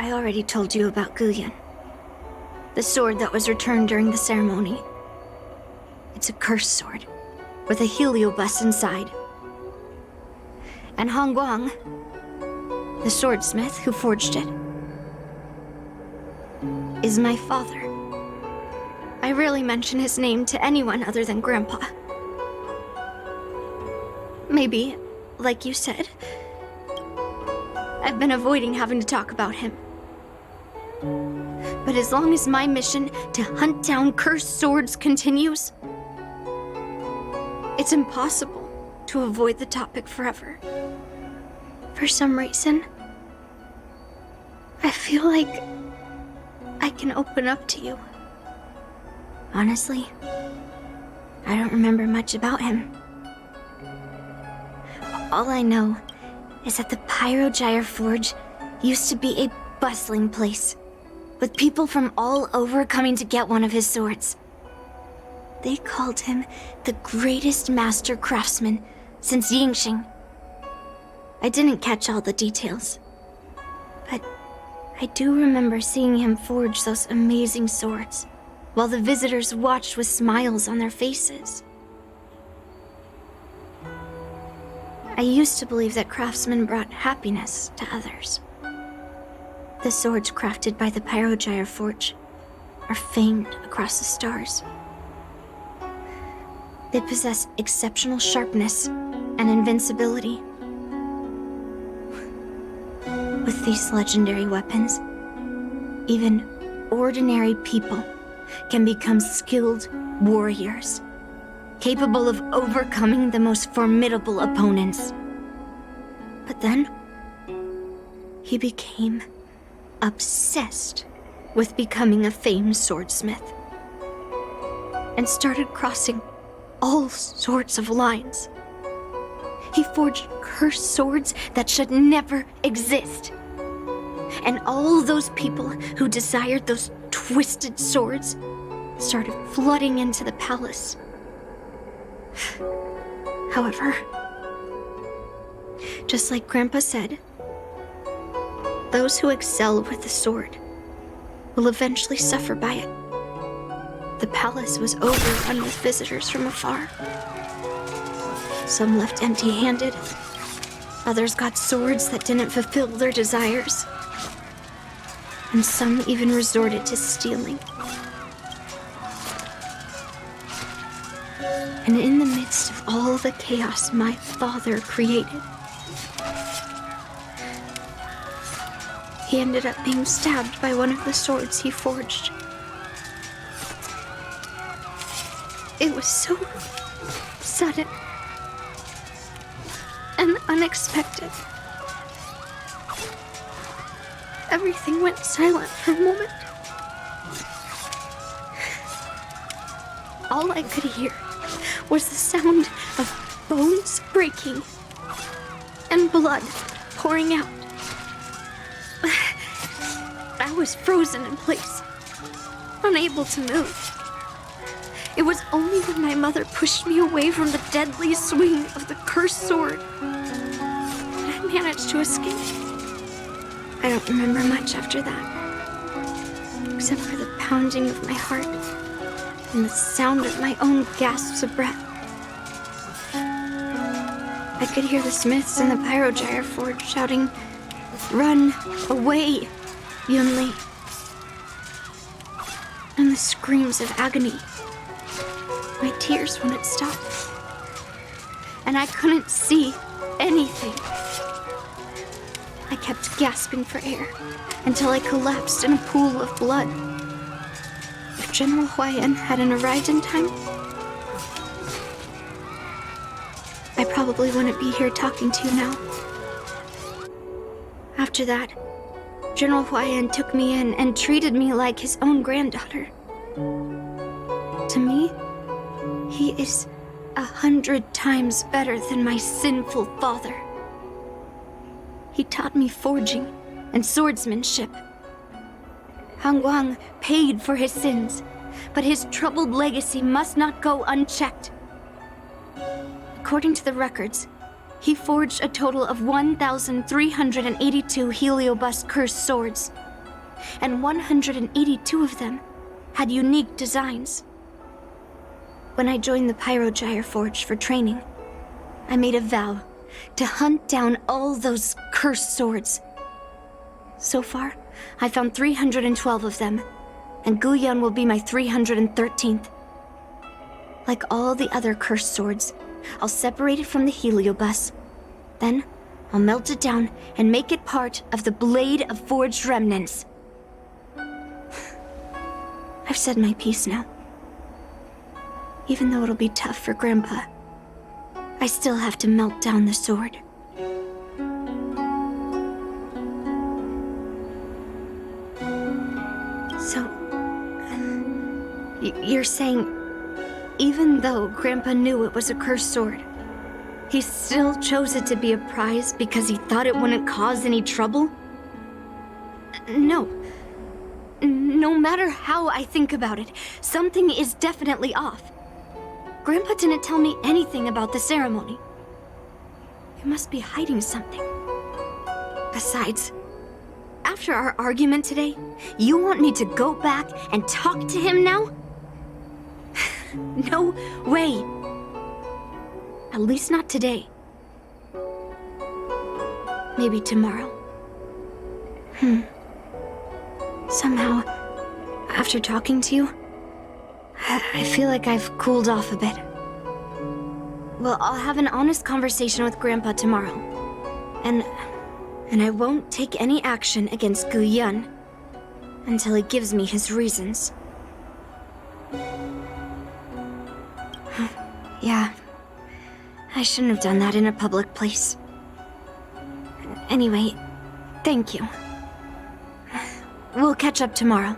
I already told you about Guyan. The sword that was returned during the ceremony. It's a cursed sword, with a heliobus inside. And Hongguang, the swordsmith who forged it, is my father. I rarely mention his name to anyone other than Grandpa. Maybe, like you said, I've been avoiding having to talk about him. But as long as my mission to hunt down cursed swords continues, it's impossible to avoid the topic forever. For some reason, I feel like I can open up to you. Honestly, I don't remember much about him. All I know is that the Pyrogyre Forge used to be a bustling place, with people from all over coming to get one of his swords. They called him the greatest master craftsman since Yingxing. I didn't catch all the details, but I do remember seeing him forge those amazing swords, while the visitors watched with smiles on their faces. I used to believe that craftsmen brought happiness to others. The swords crafted by the Pyrogyre Forge are famed across the stars. They possess exceptional sharpness and invincibility. With these legendary weapons, even ordinary people can become skilled warriors, capable of overcoming the most formidable opponents. But then, he became obsessed with becoming a famed swordsmith, and started crossing all sorts of lines. He forged cursed swords that should never exist. And all those people who desired those twisted swords started flooding into the palace. However, just like Grandpa said, those who excel with the sword will eventually suffer by it. The palace was overrun with visitors from afar. Some left empty-handed. Others got swords that didn't fulfill their desires. And some even resorted to stealing. And in the midst of all the chaos my father created, he ended up being stabbed by one of the swords he forged. It was so sudden and unexpected. Everything went silent for a moment. All I could hear was the sound of bones breaking and blood pouring out. I was frozen in place, unable to move. It was only when my mother pushed me away from the deadly swing of the cursed sword that I managed to escape. I don't remember much after that, except for the pounding of my heart and the sound of my own gasps of breath. I could hear the smiths in the Pyrogyre Forge shouting, "Run away, Yunli!" And the screams of agony. My tears wouldn't stop, and I couldn't see anything. I kept gasping for air until I collapsed in a pool of blood. If General Huayan hadn't arrived in time, I probably wouldn't be here talking to you now. After that, General Huayan took me in and treated me like his own granddaughter. To me, he is 100 times better than my sinful father. He taught me forging and swordsmanship. Hongguang paid for his sins, but his troubled legacy must not go unchecked. According to the records, he forged a total of 1,382 heliobus cursed swords, and 182 of them had unique designs. When I joined the Pyrogyre Forge for training, I made a vow to hunt down all those cursed swords. So far, I found 312 of them, and Guyun will be my 313th. Like all the other cursed swords, I'll separate it from the heliobus. Then, I'll melt it down and make it part of the Blade of Forged Remnants. I've said my piece now. Even though it'll be tough for Grandpa, I still have to melt down the sword. So, you're saying, even though Grandpa knew it was a cursed sword, he still chose it to be a prize because he thought it wouldn't cause any trouble? No. No matter how I think about it, something is definitely off. Grandpa didn't tell me anything about the ceremony. He must be hiding something. Besides, after our argument today, you want me to go back and talk to him now? No way. At least not today. Maybe tomorrow. Somehow, after talking to you, I feel like I've cooled off a bit. Well, I'll have an honest conversation with Grandpa tomorrow. And I won't take any action against Guyun until he gives me his reasons. Yeah, I shouldn't have done that in a public place. Anyway, thank you. We'll catch up tomorrow.